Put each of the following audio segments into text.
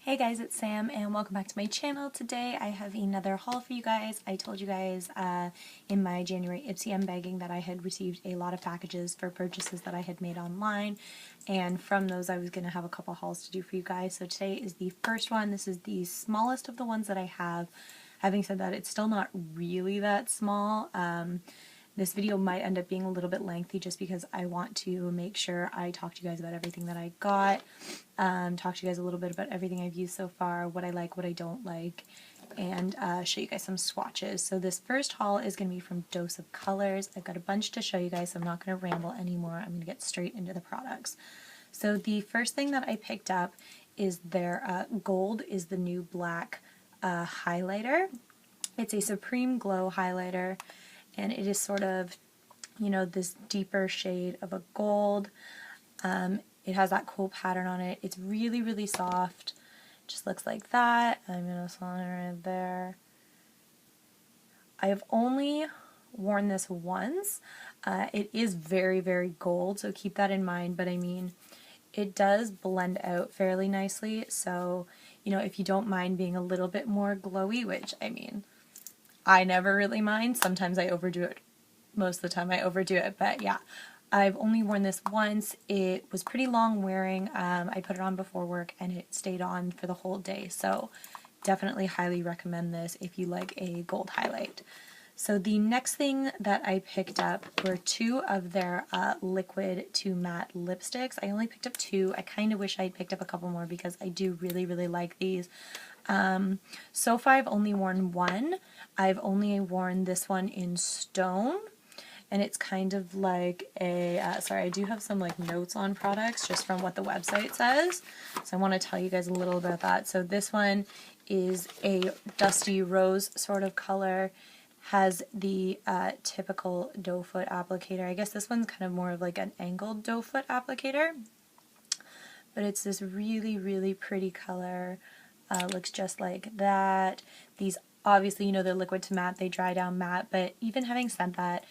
Hey guys, it's Sam and welcome back to my channel. Today I have another haul for you guys. I told you guys in my January Ipsy bagging that I had received a lot of packages for purchases that I had made online, and from those I was going to have a couple hauls to do for you guys. So today is the first one. This is the smallest of the ones that I have. Having said that, it's still not really that small. This video might end up being a little bit lengthy just because I want to make sure I talk to you guys about everything that I got, talk to you guys a little bit about everything I've used so far, what I like, what I don't like, and show you guys some swatches. So this first haul is going to be from Dose of Colors. I've got a bunch to show you guys, so I'm not going to ramble anymore. I'm going to get straight into the products. So the first thing that I picked up is their Gold is the New Black highlighter. It's a Supreme Glow highlighter. And it is sort of, you know, this deeper shade of a gold. It has that cool pattern on it. It's really, really soft. Just looks like that. I'm going to slide it right there. I have only worn this once. It is very, very gold, so keep that in mind. But I mean, it does blend out fairly nicely. So, you know, if you don't mind being a little bit more glowy, which, I mean, I never really mind. Sometimes I overdo it. Most of the time I overdo it, but yeah. I've only worn this once. It was pretty long wearing. I put it on before work and it stayed on for the whole day. So definitely highly recommend this if you like a gold highlight. So the next thing that I picked up were two of their liquid to matte lipsticks. I only picked up two. I kind of wish I'd picked up a couple more because I do really, really like these. So far I've only worn one. I've only worn this one in Stone, and it's kind of like a, sorry, I do have some like notes on products just from what the website says, so I want to tell you guys a little about that. So this one is a dusty rose sort of color, has the typical doe foot applicator. I guess this one's kind of more of like an angled doe foot applicator, but it's this really, really pretty color. Looks just like that. These obviously, you know, they're liquid to matte, they dry down matte, but even having said that,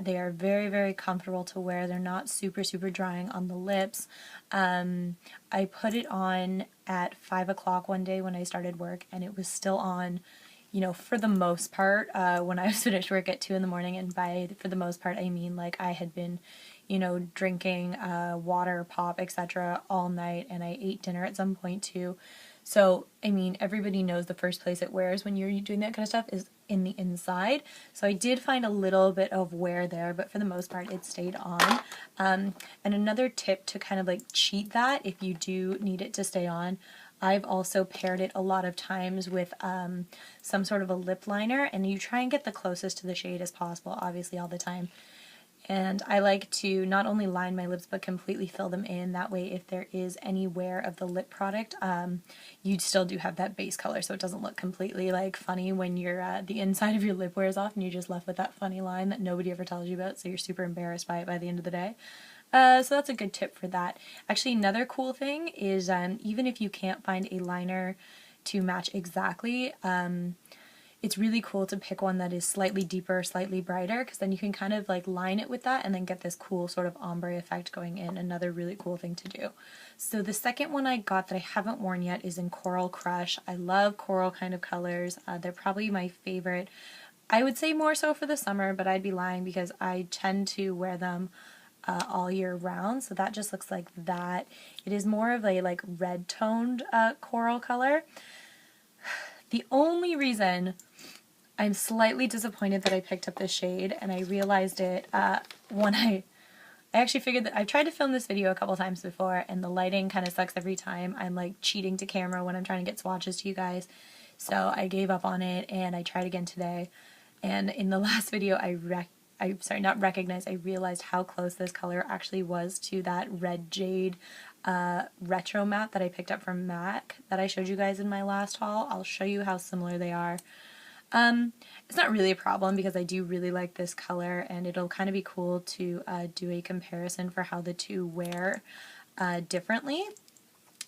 they are very, very comfortable to wear. They're not super, super drying on the lips. I put it on at 5 o'clock one day when I started work, and it was still on, you know, for the most part, when I was finished work at 2 in the morning, and by for the most part, I mean like I had been, you know, drinking water, pop, etc. all night, and I ate dinner at some point too. So, I mean, everybody knows the first place it wears when you're doing that kind of stuff is in the inside. So I did find a little bit of wear there, but for the most part it stayed on. And another tip to kind of like cheat that if you do need it to stay on, I've also paired it a lot of times with some sort of a lip liner, and you try and get the closest to the shade as possible, obviously all the time. And I like to not only line my lips but completely fill them in. That way if there is any wear of the lip product, you still do have that base color, so it doesn't look completely like funny when you're the inside of your lip wears off and you're just left with that funny line that nobody ever tells you about, so you're super embarrassed by it by the end of the day. So that's a good tip for that. Actually, another cool thing is even if you can't find a liner to match exactly, it's really cool to pick one that is slightly deeper, slightly brighter, because then you can kind of like line it with that and then get this cool sort of ombre effect going in. Another really cool thing to do. So the second one I got that I haven't worn yet is in Coral Crush. I love coral kind of colors. They're probably my favorite. I would say more so for the summer, but I'd be lying because I tend to wear them all year round. So that just looks like that. It is more of a like red toned coral color. The only reason I'm slightly disappointed that I picked up this shade, and I realized it when I actually figured that I've tried to film this video a couple times before, and the lighting kind of sucks every time. I'm like cheating to camera when I'm trying to get swatches to you guys, so I gave up on it and I tried again today. And in the last video I realized how close this color actually was to that red jade retro matte that I picked up from MAC that I showed you guys in my last haul. I'll show you how similar they are. It's not really a problem because I do really like this color, and it'll kind of be cool to do a comparison for how the two wear differently.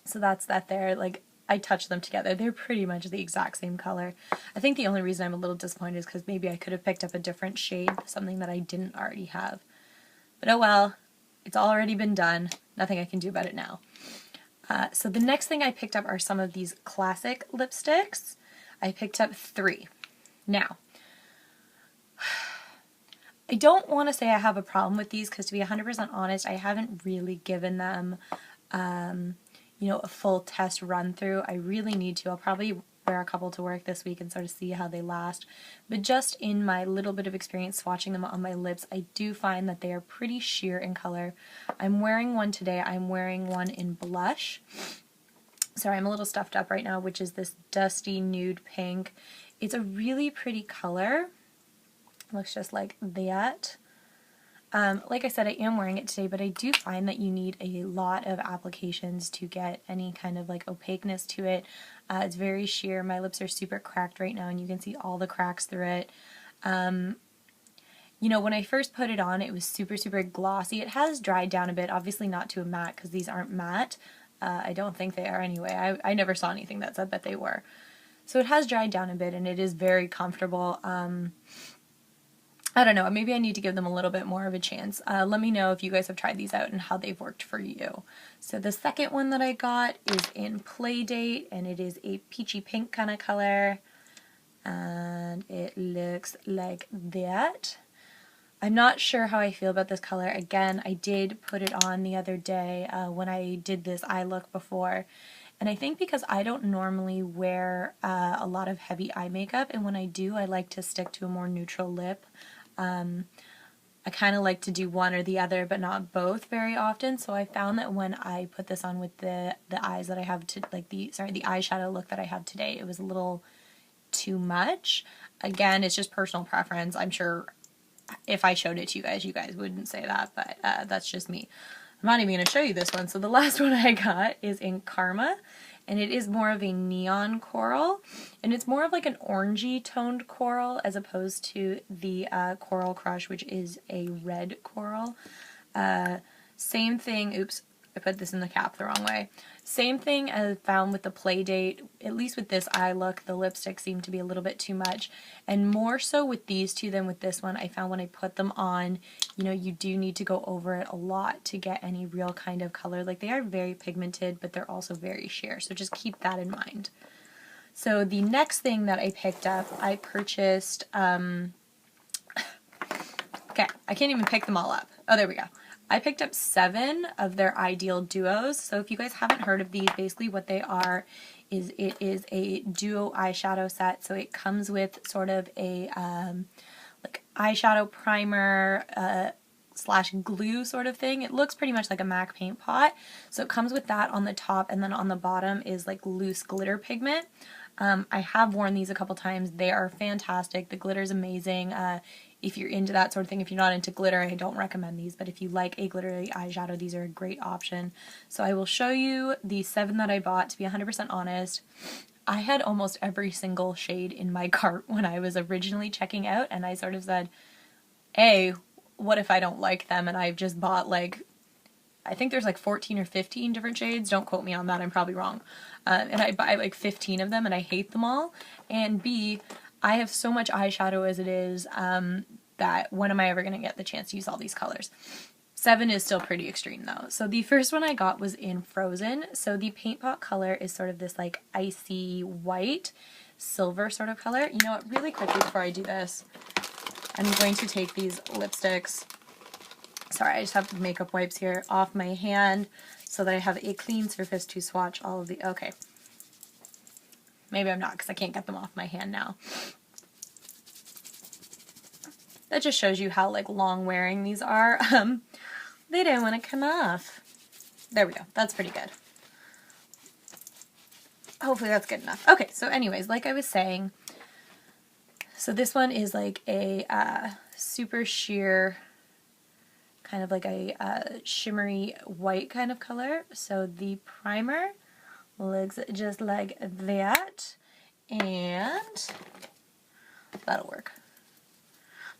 So that's that there. Like, I touched them together. They're pretty much the exact same color. I think the only reason I'm a little disappointed is because maybe I could have picked up a different shade, something that I didn't already have. But oh well, it's already been done. Nothing I can do about it now. So the next thing I picked up are some of these classic lipsticks. I picked up 3. Now, I don't want to say I have a problem with these because, to be 100% honest, I haven't really given them, you know, a full test run through. I really need to. I'll probably wear a couple to work this week and sort of see how they last. But just in my little bit of experience swatching them on my lips, I do find that they are pretty sheer in color. I'm wearing one today. I'm wearing one in blush. Sorry, I'm a little stuffed up right now, which is this dusty nude pink. It's a really pretty color. Looks just like that. Like I said, I am wearing it today, but I do find that you need a lot of applications to get any kind of like opaqueness to it. It's very sheer. My lips are super cracked right now, and you can see all the cracks through it. You know, when I first put it on, it was super, super glossy. It has dried down a bit, obviously not to a matte because these aren't matte. I don't think they are anyway. I never saw anything that said that they were. So it has dried down a bit, and it is very comfortable. I don't know, maybe I need to give them a little bit more of a chance. Let me know if you guys have tried these out and how they've worked for you. So the second one that I got is in Playdate, and it is a peachy pink kind of color, and it looks like that. I'm not sure how I feel about this color. Again, I did put it on the other day when I did this eye look before, and I think because I don't normally wear a lot of heavy eye makeup, and when I do, I like to stick to a more neutral lip. I kind of like to do one or the other, but not both very often. So I found that when I put this on with the eyes that I have to, like the eyeshadow look that I have today, it was a little too much. Again, it's just personal preference. I'm sure if I showed it to you guys wouldn't say that, but that's just me. I'm not even going to show you this one. So the last one I got is in Karma, and it is more of a neon coral, and it's more of like an orangey toned coral as opposed to the Coral Crush, which is a red coral. Same thing, oops, I put this in the cap the wrong way. Same thing as found with the Playdate, at least with this eye look, the lipstick seemed to be a little bit too much. And more so with these two than with this one, I found when I put them on, you know, you do need to go over it a lot to get any real kind of color. Like, they are very pigmented, but they're also very sheer, so just keep that in mind. So the next thing that I picked up, I purchased, okay, I can't even pick them all up. Oh, there we go. I picked up 7 of their Eyedeal Duos. So if you guys haven't heard of these, basically what they are is it is a duo eyeshadow set. So it comes with sort of a like eyeshadow primer slash glue sort of thing. It looks pretty much like a MAC paint pot. So it comes with that on the top, and then on the bottom is like loose glitter pigment. I have worn these a couple times. They are fantastic. The glitter's amazing. If you're into that sort of thing, if you're not into glitter, I don't recommend these, but if you like a glittery eyeshadow, these are a great option. So I will show you the 7 that I bought. To be 100% honest, I had almost every single shade in my cart when I was originally checking out, and I sort of said, hey, what if I don't like them? And I've just bought like, I think there's like 14 or 15 different shades. Don't quote me on that, I'm probably wrong. And I buy like 15 of them, and I hate them all. And B, I have so much eyeshadow as it is that when am I ever going to get the chance to use all these colors? 7 is still pretty extreme though. So the first one I got was in Frozen. So the paint pot color is sort of this like icy white silver sort of color. You know what, really quickly before I do this, I'm going to take these lipsticks, sorry, I just have makeup wipes here, off my hand so that I have a clean surface to swatch all of the, okay. Maybe I'm not because I can't get them off my hand now. That just shows you how like long wearing these are. They don't want to come off. There we go. That's pretty good. Hopefully that's good enough. Okay, so anyways, like I was saying, so this one is like a super sheer, kind of like a shimmery white kind of color. So the primer looks just like that, and that'll work.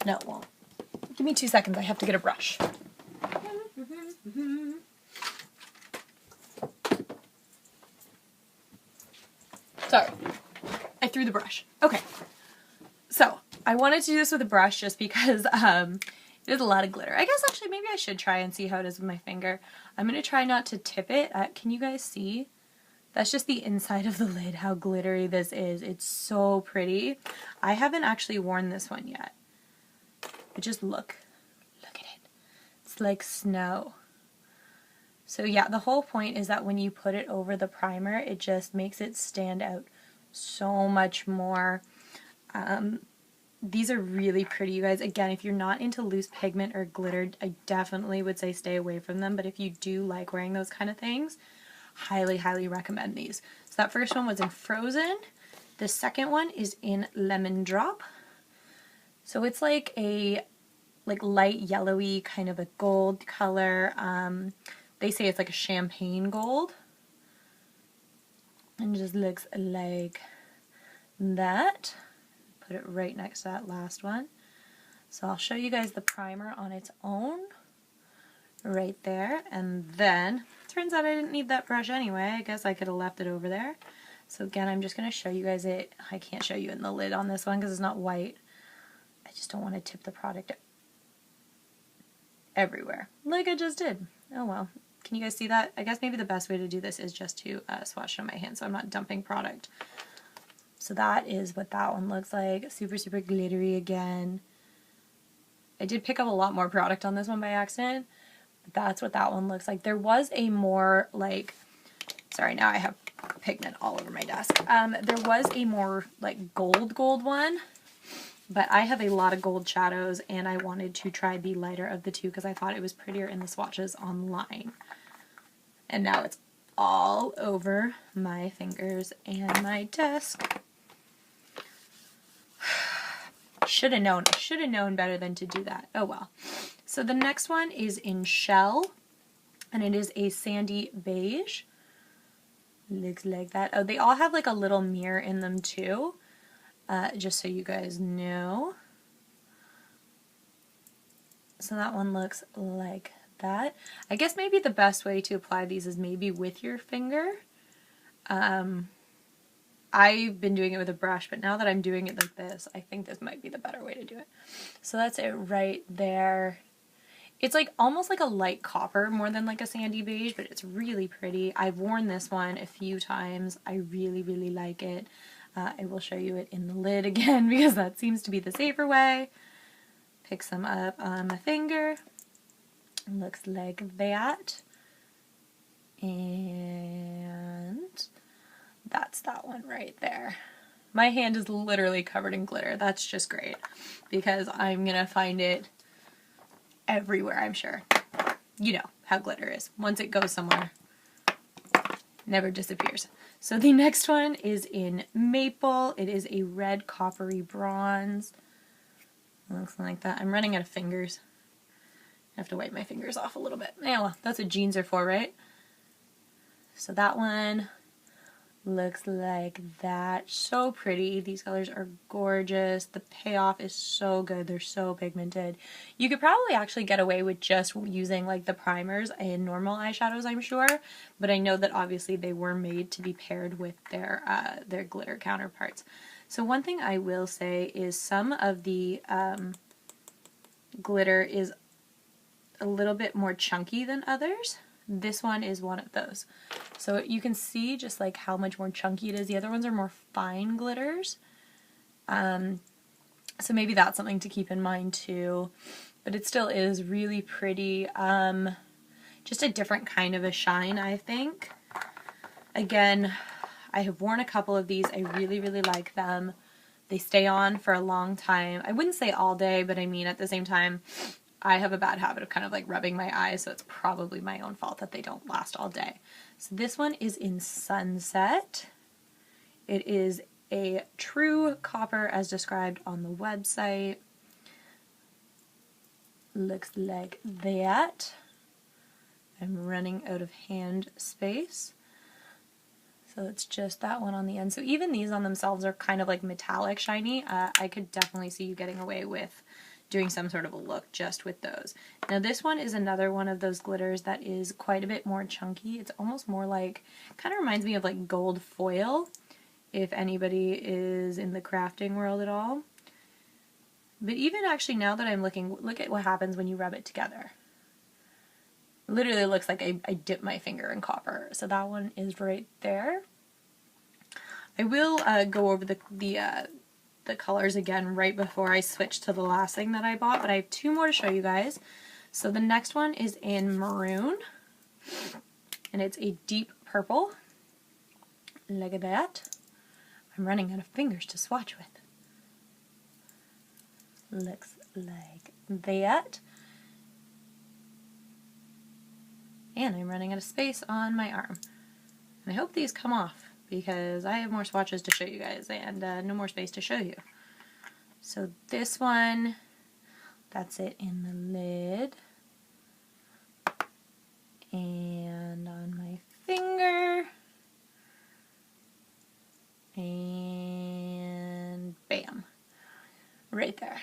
No, it won't. Give me 2 seconds, I have to get a brush. Sorry, I threw the brush. Okay, so I wanted to do this with a brush just because There's a lot of glitter. I guess actually maybe I should try and see how it is with my finger. I'm going to try not to tip it. Can you guys see? That's just the inside of the lid, how glittery this is. It's so pretty. I haven't actually worn this one yet. But just look at it. It's like snow. So yeah, the whole point is that when you put it over the primer, it just makes it stand out so much more. These are really pretty, you guys. Again, if you're not into loose pigment or glitter, I definitely would say stay away from them. But if you do like wearing those kind of things, highly, highly recommend these. So that first one was in Frozen. The second one is in Lemon Drop. So it's like a light yellowy kind of a gold color. They say it's like a champagne gold. And it just looks like that. Put it right next to that last one. So I'll show you guys the primer on its own right there, and then turns out I didn't need that brush anyway. I guess I could have left it over there. So again, I'm just going to show you guys it. I can't show you in the lid on this one because it's not white. I just don't want to tip the product everywhere like I just did. Oh well. Can you guys see that? I guess maybe the best way to do this is just to swatch it on my hand so I'm not dumping product. So that is what that one looks like. Super, super glittery again. I did pick up a lot more product on this one by accident. But that's what that one looks like. There was a more like, sorry, now I have pigment all over my desk. There was a more like gold one. But I have a lot of gold shadows and I wanted to try the lighter of the two because I thought it was prettier in the swatches online. And now it's all over my fingers and my desk. Should have known. I should have known better than to do that. Oh well. So the next one is in Shell, and it is a sandy beige. Looks like that. Oh, they all have like a little mirror in them too, just so you guys know. So that one looks like that. I guess maybe the best way to apply these is maybe with your finger. I've been doing it with a brush, but now that I'm doing it like this, I think this might be the better way to do it. So that's it right there. It's like almost like a light copper more than like a sandy beige, but it's really pretty. I've worn this one a few times. I really, really like it. I will show you it in the lid again because that seems to be the safer way. Pick some up on my finger. Looks like that. And that's that one right there. My hand is literally covered in glitter. That's just great because I'm gonna find it everywhere, I'm sure. You know how glitter is. Once it goes somewhere, never disappears. So the next one is in Maple. It is a red coppery bronze. Looks like that. I'm running out of fingers. I have to wipe my fingers off a little bit. Yeah, well, that's what jeans are for, right? So that one looks like that. So pretty. These colors are gorgeous. The payoff is so good. They're so pigmented. You could probably actually get away with just using like the primers and normal eyeshadows, I'm sure, but I know that obviously they were made to be paired with their glitter counterparts. So one thing I will say is some of the glitter is a little bit more chunky than others. This one is one of those. So you can see just like how much more chunky it is. The other ones are more fine glitters. So maybe that's something to keep in mind too. But it still is really pretty. Just a different kind of a shine, I think. Again, I have worn a couple of these. I really, really like them. They stay on for a long time. I wouldn't say all day, but I mean at the same time, I have a bad habit of kind of like rubbing my eyes, so it's probably my own fault that they don't last all day. So this one is in Sunset. It is a true copper as described on the website. Looks like that. I'm running out of hand space. So it's just that one on the end. So even these on themselves are kind of like metallic shiny. I could definitely see you getting away with doing some sort of a look just with those. Now this one is another one of those glitters that is quite a bit more chunky. It's almost more like, kind of reminds me of like gold foil, if anybody is in the crafting world at all. But even actually now that I'm looking, look at what happens when you rub it together. It literally looks like I dipped my finger in copper. So that one is right there. I will go over the colors again right before I switch to the last thing that I bought, but I have two more to show you guys. So the next one is in maroon, and it's a deep purple. Look at that. I'm running out of fingers to swatch with. Looks like that. And I'm running out of space on my arm. And I hope these come off, because I have more swatches to show you guys and no more space to show you. So this one, that's it in the lid. And on my finger. And bam. Right there.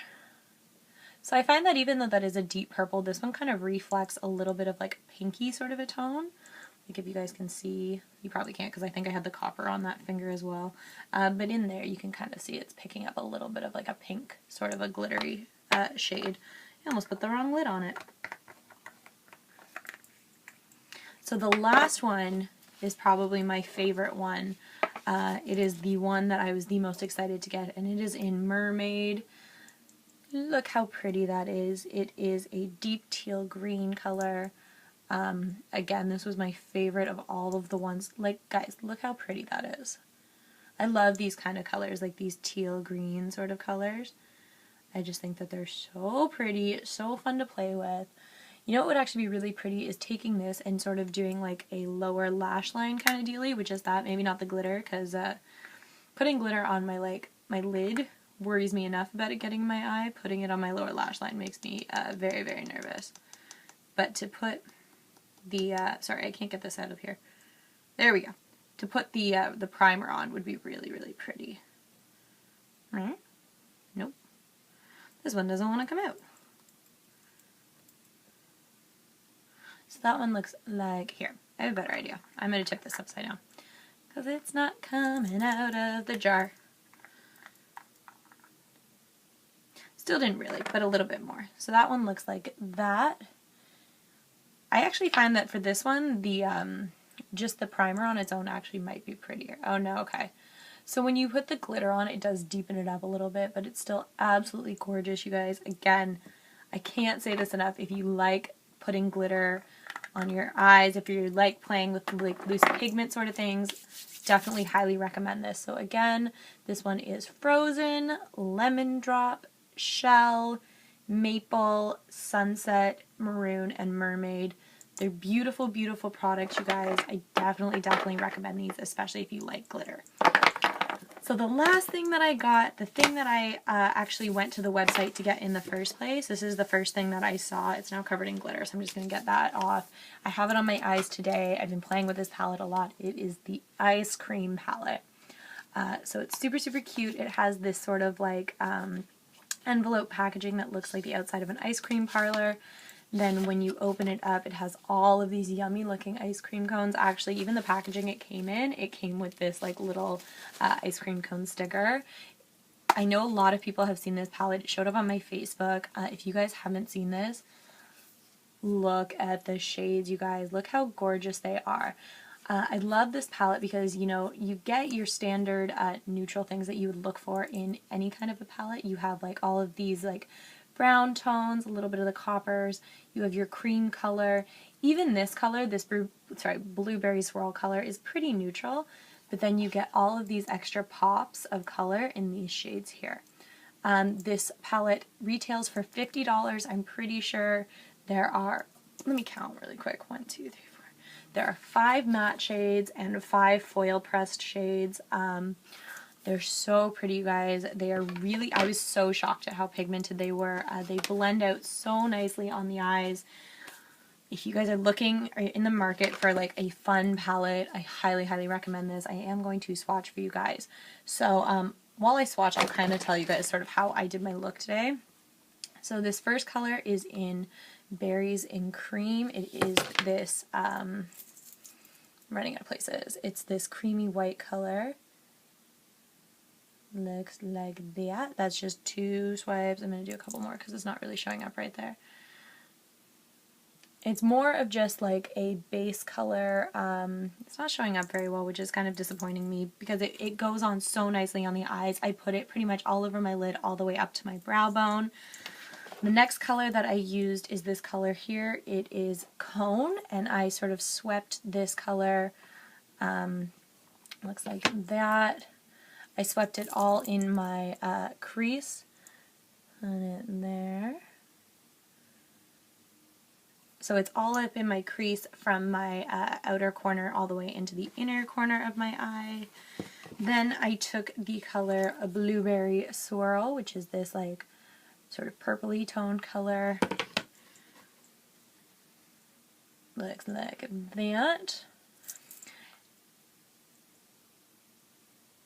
So I find that even though that is a deep purple, this one kind of reflects a little bit of like pinky sort of a tone. Like if you guys can see, you probably can't because I think I had the copper on that finger as well. But in there you can kind of see it's picking up a little bit of like a pink, sort of a glittery shade. I almost put the wrong lid on it. So the last one is probably my favorite one. It is the one that I was the most excited to get, and it is in Mermaid. Look how pretty that is. It is a deep teal green color. Again, this was my favorite of all of the ones. Like, guys, look how pretty that is. I love these kind of colors, like these teal green sort of colors. I just think that they're so pretty, so fun to play with. You know what would actually be really pretty is taking this and sort of doing like a lower lash line kind of dealie, which is that, maybe not the glitter, because putting glitter on my lid worries me enough about it getting in my eye. Putting it on my lower lash line makes me very, very nervous. But to put the, sorry, I can't get this out of here. There we go. To put the primer on would be really, really pretty. Right? Nope. This one doesn't want to come out. So that one looks like, here, I have a better idea. I'm going to tip this upside down because it's not coming out of the jar. Still didn't really, but a little bit more. So that one looks like that. I actually find that for this one, the just the primer on its own actually might be prettier. Oh no, okay. So when you put the glitter on, it does deepen it up a little bit, but it's still absolutely gorgeous, you guys. Again, I can't say this enough. If you like putting glitter on your eyes, if you like playing with like loose pigment sort of things, definitely highly recommend this. So again, this one is Frozen, Lemon Drop, Shell, Maple, Sunset, Maroon, and Mermaid. They're beautiful, beautiful products, you guys. I definitely recommend these, especially if you like glitter. So the last thing that I got, the thing that I actually went to the website to get in the first place, this is the first thing that I saw. It's now covered in glitter, so I'm just going to get that off. I have it on my eyes today. I've been playing with this palette a lot. It is the EYESCREAM Palette. So it's super, super cute. It has this sort of like envelope packaging that looks like the outside of an ice cream parlor. Then when you open it up, it has all of these yummy looking ice cream cones. Actually, even the packaging it came with this like little ice cream cone sticker. I know a lot of people have seen this palette. It showed up on my Facebook. If you guys haven't seen this, look at the shades, you guys. Look how gorgeous they are. I love this palette because, you know, you get your standard neutral things that you would look for in any kind of a palette. You have like all of these like brown tones, a little bit of the coppers, you have your cream color. Even this color, this blueberry swirl color is pretty neutral, but then you get all of these extra pops of color in these shades here. This palette retails for $50. I'm pretty sure there are, let me count really quick, 1, 2, 3, 4. There are 5 matte shades and 5 foil pressed shades. They're so pretty, you guys. They are really, I was so shocked at how pigmented they were. They blend out so nicely on the eyes. If you guys are looking in the market for like a fun palette, I highly recommend this. I am going to swatch for you guys. So while I swatch, I'll kind of tell you guys sort of how I did my look today. So this first color is in Berries in Cream. It is this, I'm running out of places. It's this creamy white color. Looks like that. That's just 2 swipes. I'm going to do a couple more because it's not really showing up right there. It's more of just like a base color. It's not showing up very well, which is kind of disappointing me because it goes on so nicely on the eyes. I put it pretty much all over my lid all the way up to my brow bone. The next color that I used is this color here. It is Cone, and I sort of swept this color, looks like that. I swept it all in my crease. Put it there. So it's all up in my crease from my outer corner all the way into the inner corner of my eye. Then I took the color Blueberry Swirl, which is this like sort of purpley toned color. Looks like that.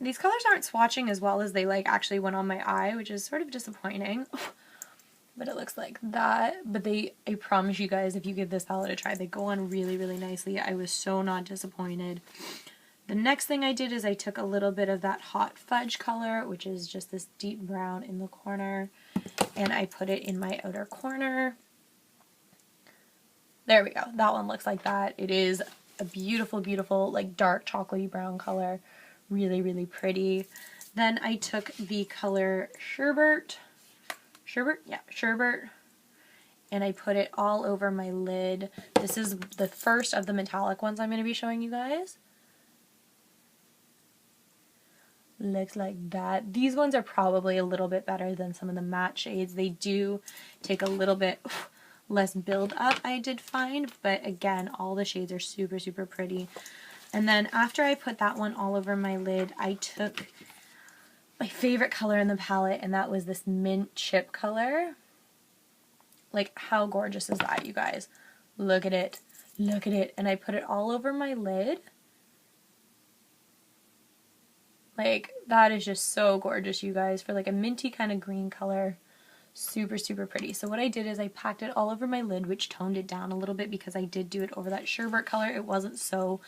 These colors aren't swatching as well as they like actually went on my eye, which is sort of disappointing. But it looks like that. But I promise you guys, if you give this palette a try, they go on really, really nicely. I was so not disappointed. The next thing I did is I took a little bit of that Hot Fudge color, which is just this deep brown in the corner, and I put it in my outer corner. There we go. That one looks like that. It is a beautiful, beautiful, like dark chocolatey brown color. Really, really pretty. Then I took the color Sherbet, and I put it all over my lid. This is the first of the metallic ones I'm going to be showing you guys. Looks like that. These ones are probably a little bit better than some of the matte shades. They do take a little bit less build up, I did find, but again, all the shades are super, super pretty. And then after I put that one all over my lid, I took my favorite color in the palette, and that was this mint chip color. Like, how gorgeous is that, you guys? Look at it. Look at it. And I put it all over my lid. Like, that is just so gorgeous, you guys, for like a minty kind of green color. Super, super pretty. So what I did is I packed it all over my lid, which toned it down a little bit because I did do it over that sherbet color. It wasn't so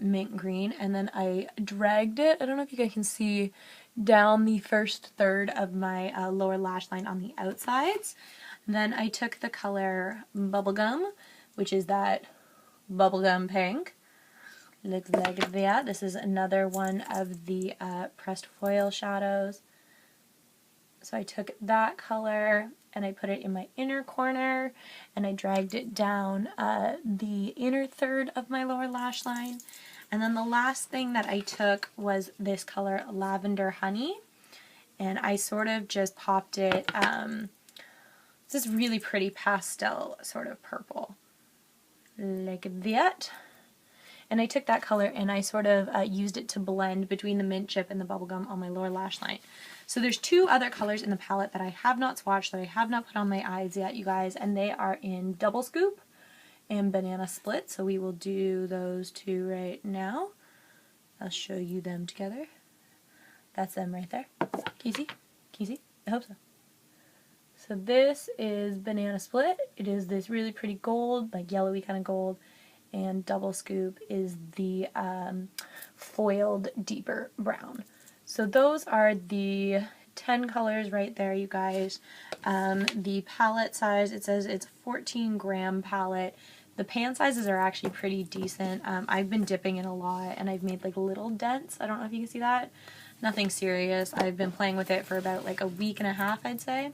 mint green. And then I dragged it, I don't know if you guys can see, down the first third of my lower lash line on the outsides. Then I took the color Bubblegum, which is that bubblegum pink. Looks like that. This is another one of the pressed foil shadows. So I took that color and I put it in my inner corner, and I dragged it down the inner third of my lower lash line. And then the last thing that I took was this color Lavender Honey, and I sort of just popped it, it's this really pretty pastel sort of purple, like that. And I took that color and I sort of used it to blend between the mint chip and the bubblegum on my lower lash line. So there's 2 other colors in the palette that I have not swatched, that I have not put on my eyes yet, you guys, and they are in Double Scoop and Banana Split. So we will do those 2 right now. I'll show you them together. That's them right there. Can you see? Can you see? I hope so. So this is Banana Split. It is this really pretty gold, like yellowy kind of gold. And Double Scoop is the foiled deeper brown. So those are the 10 colors right there, you guys. The palette size, it says it's a 14-gram palette. The pan sizes are actually pretty decent. I've been dipping in a lot, and I've made like little dents. I don't know if you can see that. Nothing serious. I've been playing with it for about like a week and a half, I'd say.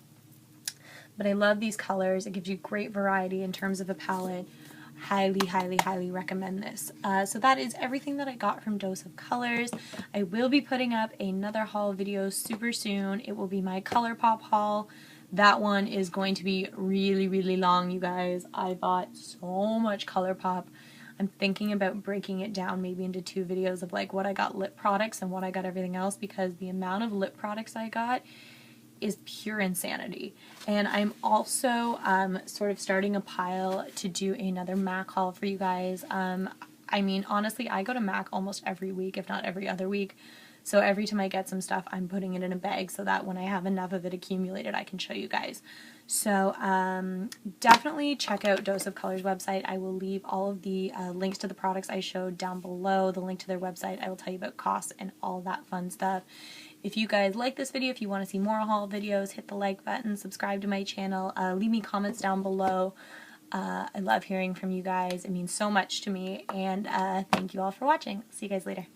But I love these colors. It gives you great variety in terms of a palette. Highly, highly, highly recommend this. So that is everything that I got from Dose of Colors. I will be putting up another haul video super soon. It will be my ColourPop haul. That one is going to be really, really long, you guys. I bought so much ColourPop. I'm thinking about breaking it down maybe into 2 videos of like what I got lip products and what I got everything else, because the amount of lip products I got is pure insanity. And I'm also sort of starting a pile to do another MAC haul for you guys. I mean, honestly, I go to MAC almost every week, if not every other week. So every time I get some stuff, I'm putting it in a bag so that when I have enough of it accumulated, I can show you guys. So definitely check out Dose of Colors website. I will leave all of the links to the products I showed down below, the link to their website. I will tell you about costs and all that fun stuff. if you guys like this video, if you want to see more haul videos, hit the like button, subscribe to my channel, leave me comments down below. I love hearing from you guys. It means so much to me, and thank you all for watching. See you guys later.